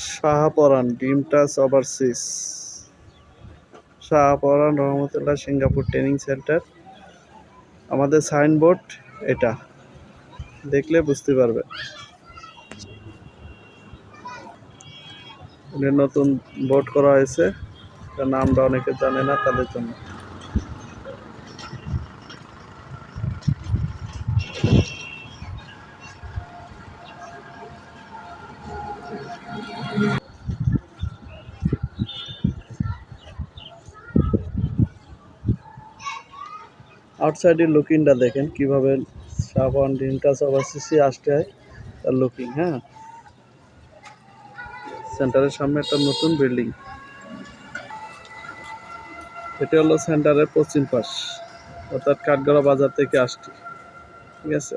Shahparan dream touch overseas, Shahporan Rahmatullah Singapore training centre. আমাদের signboard এটা, দেখলে বুঝতে পারবে। নতুন বোর্ড করা হয়েছে, তার নামটা অনেকে জানে না, তাদের জন্য। আউটসাইডের লুকিংটা দেখেন কিভাবে শাহপরান ড্রিম টাচ ওভারসিজে আসতে হয়, তার লুকিং। হ্যাঁ, সেন্টারের সামনে একটা নতুন বিল্ডিং। এটা হলো সেন্টারের পশ্চিম পাশ, অর্থাৎ কাঠগড়া বাজার থেকে আসছি। ঠিক আছে।